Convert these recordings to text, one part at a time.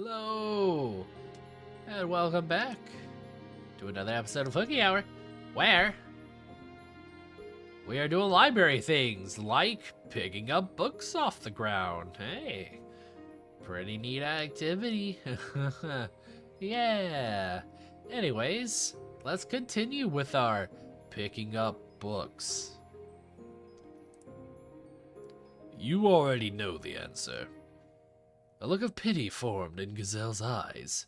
Hello, and welcome back to another episode of Hooky Hour, where we are doing library things like picking up books off the ground. Hey, pretty neat activity. Yeah. Anyways, let's continue with our picking up books. You already know the answer. A look of pity formed in Gazelle's eyes.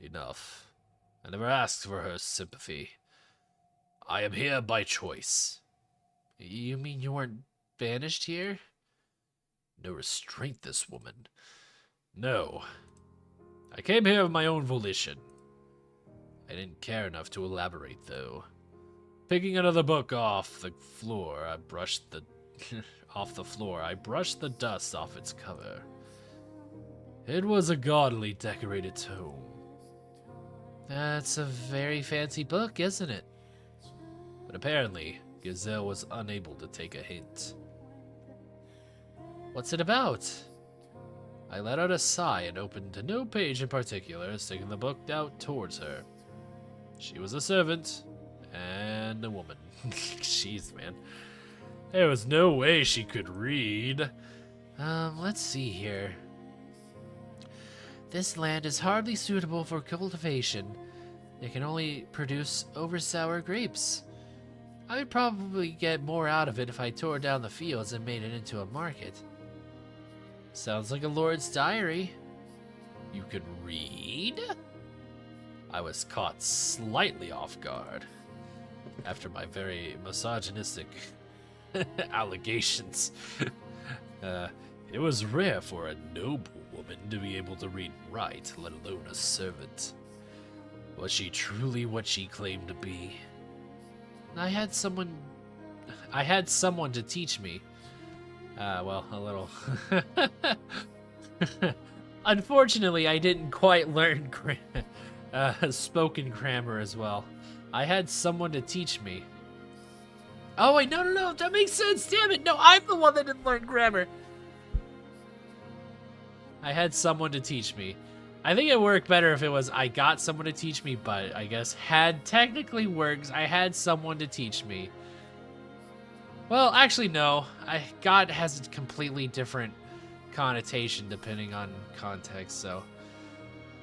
Enough. I never asked for her sympathy. I am here by choice. You mean you weren't banished here? No restraint, this woman. No. I came here of my own volition. I didn't care enough to elaborate, though. Picking another book off the floor, I brushed the dust off its cover. It was a gaudily decorated tome. That's a very fancy book, isn't it? But apparently, Gazelle was unable to take a hint. What's it about? I let out a sigh and opened to no page in particular, sticking the book out towards her. She was a servant and a woman. Jeez, man. There was no way she could read. Let's see here. This land is hardly suitable for cultivation. It can only produce over-sour grapes. I would probably get more out of it if I tore down the fields and made it into a market. Sounds like a lord's diary. You can read? I was caught slightly off guard after my very misogynistic allegations. It was rare for a noble woman to be able to read and write, let alone a servant. Was she truly what she claimed to be? I had someone to teach me. Well, a little. Unfortunately, I didn't quite learn spoken grammar as well. I had someone to teach me. Oh wait, no, that makes sense, damn it! No, I'm the one that didn't learn grammar! I had someone to teach me. I think it worked better if it was I got someone to teach me, but I guess had technically works, I had someone to teach me. Well, actually no, got has a completely different connotation depending on context, so.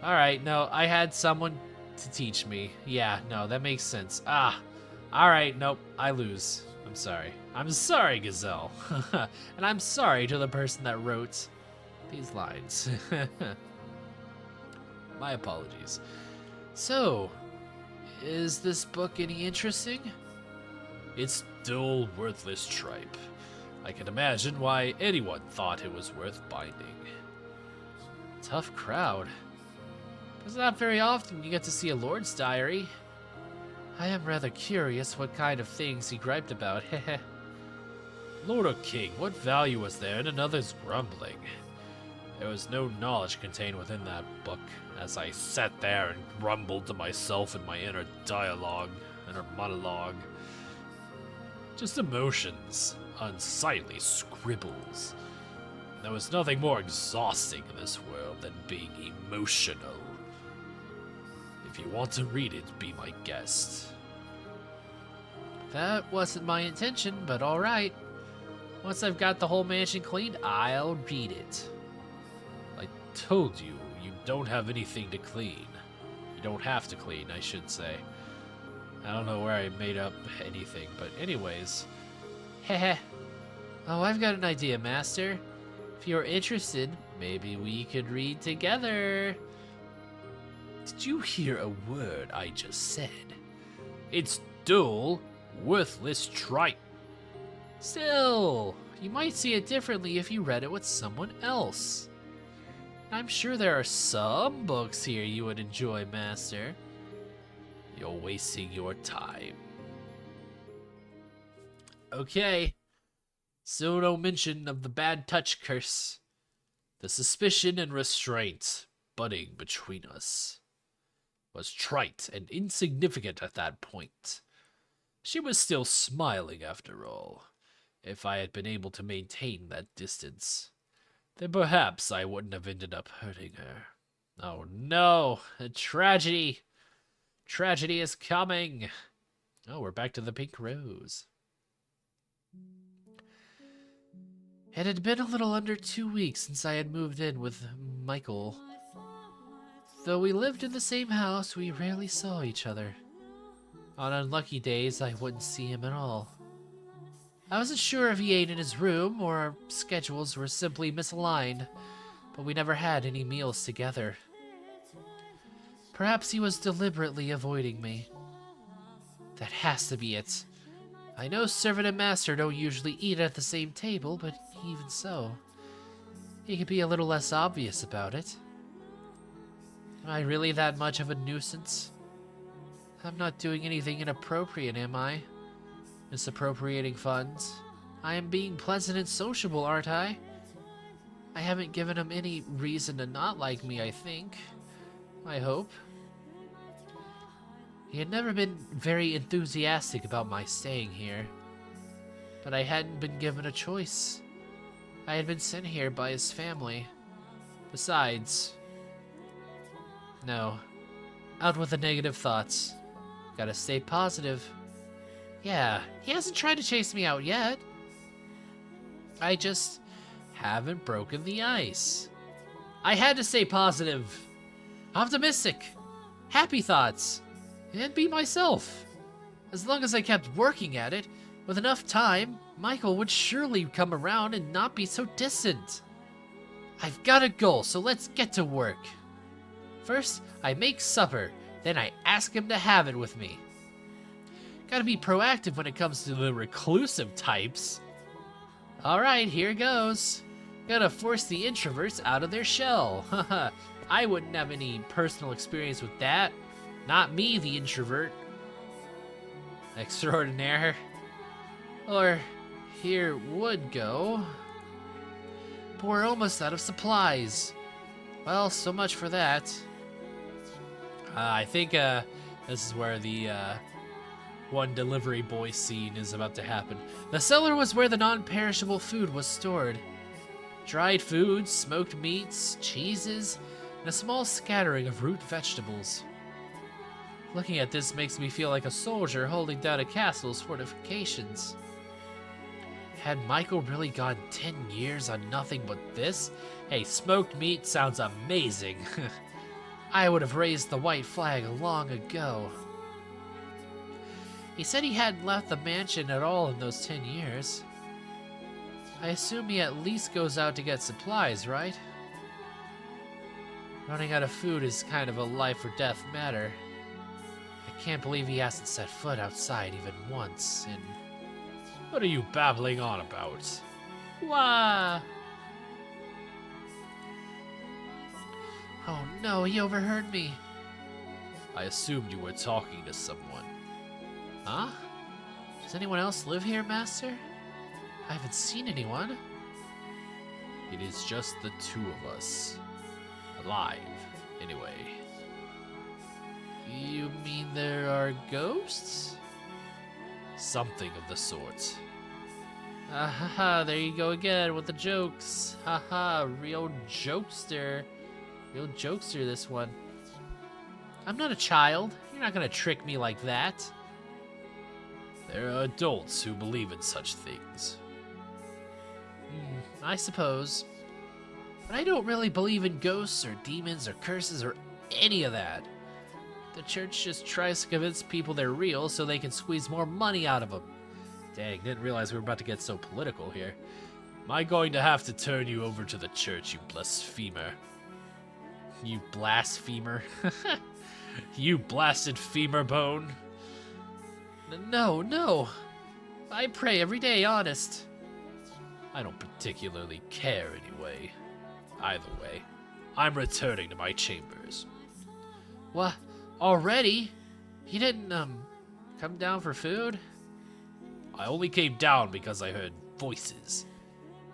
Alright, no, I had someone to teach me. Yeah, no, that makes sense. Alright, nope, I lose. I'm sorry. I'm sorry, Gazelle. And I'm sorry to the person that wrote these lines. My apologies. So, is this book any interesting? It's dull, worthless tripe. I can imagine why anyone thought it was worth binding. Tough crowd. It's not very often you get to see a lord's diary. I am rather curious what kind of things he griped about. Lord or king, what value was there in another's grumbling? There was no knowledge contained within that book, as I sat there and grumbled to myself in my inner monologue. Just emotions, unsightly scribbles. There was nothing more exhausting in this world than being emotional. If you want to read it, be my guest. That wasn't my intention, but alright. Once I've got the whole mansion cleaned, I'll read it. I told you, you don't have anything to clean. You don't have to clean, I should say. I don't know where I made up anything, but anyways. Heh. Oh, I've got an idea, Master. If you're interested, maybe we could read together. Did you hear a word I just said? It's dull, worthless tripe. Still, you might see it differently if you read it with someone else. I'm sure there are some books here you would enjoy, Master. You're wasting your time. Okay. So no mention of the bad touch curse. The suspicion and restraint budding between us was trite and insignificant at that point. She was still smiling after all. If I had been able to maintain that distance, then perhaps I wouldn't have ended up hurting her. Oh no, a tragedy! Tragedy is coming! Oh, we're back to the pink rose. It had been a little under 2 weeks since I had moved in with Michael. Though we lived in the same house, we rarely saw each other. On unlucky days, I wouldn't see him at all. I wasn't sure if he ate in his room or our schedules were simply misaligned, but we never had any meals together. Perhaps he was deliberately avoiding me. That has to be it. I know servant and master don't usually eat at the same table, but even so, he could be a little less obvious about it. Am I really that much of a nuisance? I'm not doing anything inappropriate, am I? Misappropriating funds. I am being pleasant and sociable, aren't I? I haven't given him any reason to not like me, I think. I hope. He had never been very enthusiastic about my staying here, but I hadn't been given a choice. I had been sent here by his family. Besides... No. Out with the negative thoughts. Gotta stay positive. Yeah, he hasn't tried to chase me out yet. I just haven't broken the ice. I had to stay positive, optimistic, happy thoughts, and be myself. As long as I kept working at it, with enough time, Michael would surely come around and not be so distant. I've got a goal, so let's get to work. First, I make supper, then I ask him to have it with me. Gotta be proactive when it comes to the reclusive types. Alright, here goes. Gotta force the introverts out of their shell. Haha, I wouldn't have any personal experience with that. Not me, the introvert. Extraordinaire. Or, here would go. But we're almost out of supplies. Well, so much for that. I think this is where the one delivery boy scene is about to happen. The cellar was where the non-perishable food was stored. Dried foods, smoked meats, cheeses, and a small scattering of root vegetables. Looking at this makes me feel like a soldier holding down a castle's fortifications. Had Michael really gone 10 years on nothing but this? Hey, smoked meat sounds amazing. I would have raised the white flag long ago. He said he hadn't left the mansion at all in those 10 years. I assume he at least goes out to get supplies, right? Running out of food is kind of a life or death matter. I can't believe he hasn't set foot outside even once in... What are you babbling on about? Wah! Oh no, he overheard me. I assumed you were talking to someone. Huh? Does anyone else live here, Master? I haven't seen anyone. It is just the two of us. Alive, anyway. You mean there are ghosts? Something of the sort. Ah ha ha, there you go again with the jokes. Ha ha, real jokester. Real jokester, this one. I'm not a child. You're not gonna trick me like that. There are adults who believe in such things. I suppose. But I don't really believe in ghosts or demons or curses or any of that. The church just tries to convince people they're real so they can squeeze more money out of them. Dang, didn't realize we were about to get so political here. Am I going to have to turn you over to the church, you blasphemer? You blasphemer? You blasted femur bone? No, no. I pray every day, honest. I don't particularly care anyway. Either way, I'm returning to my chambers. What? Already? He didn't, come down for food? I only came down because I heard voices.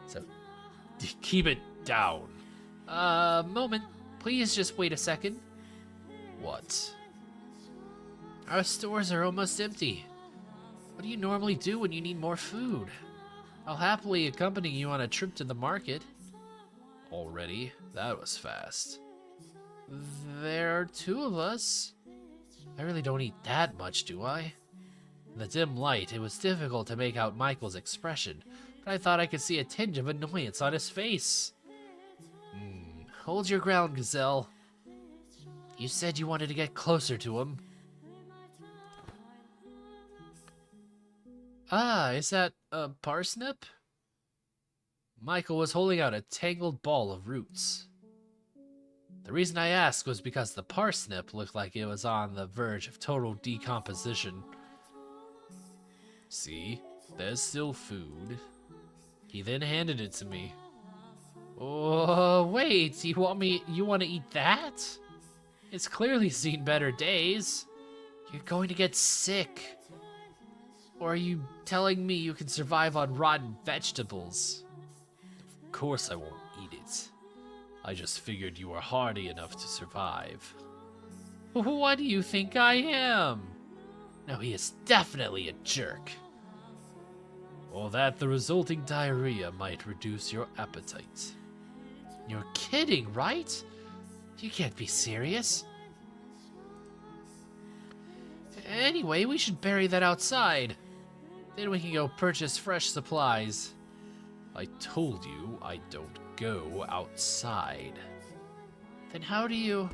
So, keep it down. Moment. Please just wait a second. What? Our stores are almost empty. What do you normally do when you need more food? I'll happily accompany you on a trip to the market. Already? That was fast. There are two of us. I really don't eat that much, do I? In the dim light, it was difficult to make out Michael's expression, but I thought I could see a tinge of annoyance on his face. Hold your ground, Gazelle. You said you wanted to get closer to him. Ah, is that a parsnip? Michael was holding out a tangled ball of roots. The reason I asked was because the parsnip looked like it was on the verge of total decomposition. See, there's still food. He then handed it to me. Oh, wait, you want to eat that? It's clearly seen better days. You're going to get sick. Or are you telling me you can survive on rotten vegetables? Of course I won't eat it. I just figured you were hardy enough to survive. What do you think I am? No, he is definitely a jerk. Or that the resulting diarrhea might reduce your appetite. You're kidding, right? You can't be serious. Anyway, we should bury that outside. Then we can go purchase fresh supplies. I told you I don't go outside. Then how do you...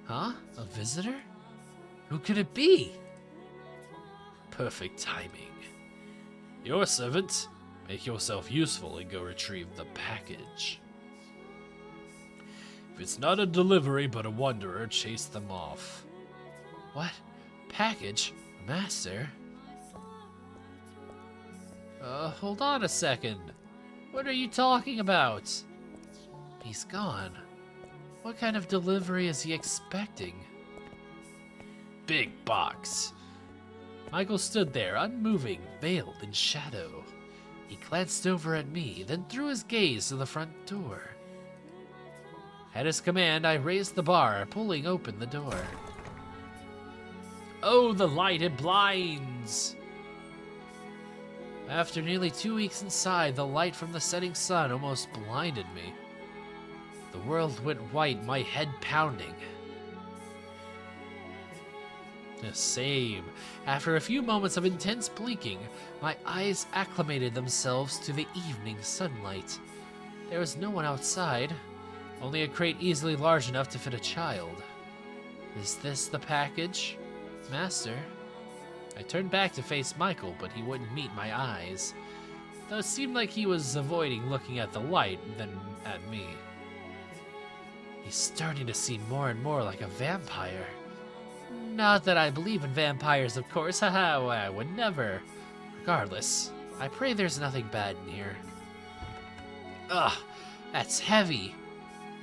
Huh? A visitor? Who could it be? Perfect timing. Your servant, make yourself useful and go retrieve the package. If it's not a delivery but a wanderer, chase them off. What? Package? Master? Hold on a second. What are you talking about? He's gone. What kind of delivery is he expecting? Big box. Michael stood there, unmoving, veiled in shadow. He glanced over at me, then threw his gaze to the front door. At his command, I raised the bar, pulling open the door. Oh, the light, it blinds! After nearly 2 weeks inside, the light from the setting sun almost blinded me. The world went white, my head pounding. Same. After a few moments of intense blinking, my eyes acclimated themselves to the evening sunlight. There was no one outside, only a crate easily large enough to fit a child. Is this the package, Master? I turned back to face Michael, but he wouldn't meet my eyes, though it seemed like he was avoiding looking at the light than at me. He's starting to seem more and more like a vampire. Not that I believe in vampires, of course, haha, I would never. Regardless, I pray there's nothing bad in here. Ugh, that's heavy.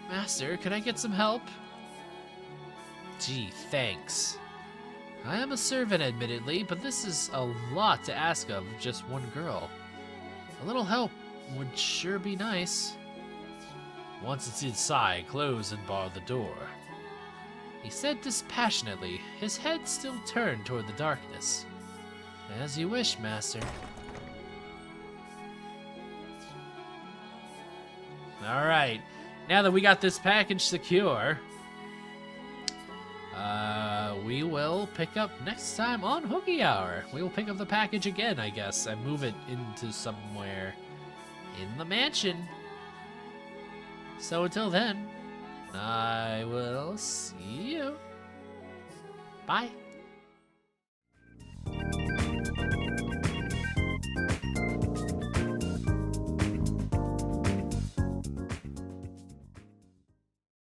Master, could I get some help? Gee, thanks. I am a servant, admittedly, but this is a lot to ask of just one girl. A little help would sure be nice. Once it's inside, close and bar the door. He said dispassionately, his head still turned toward the darkness. As you wish, Master. Alright, now that we got this package secure, we will pick up next time on Hooky Hour. We will pick up the package again, I guess, and move it into somewhere in the mansion. So until then, I will see you. Bye.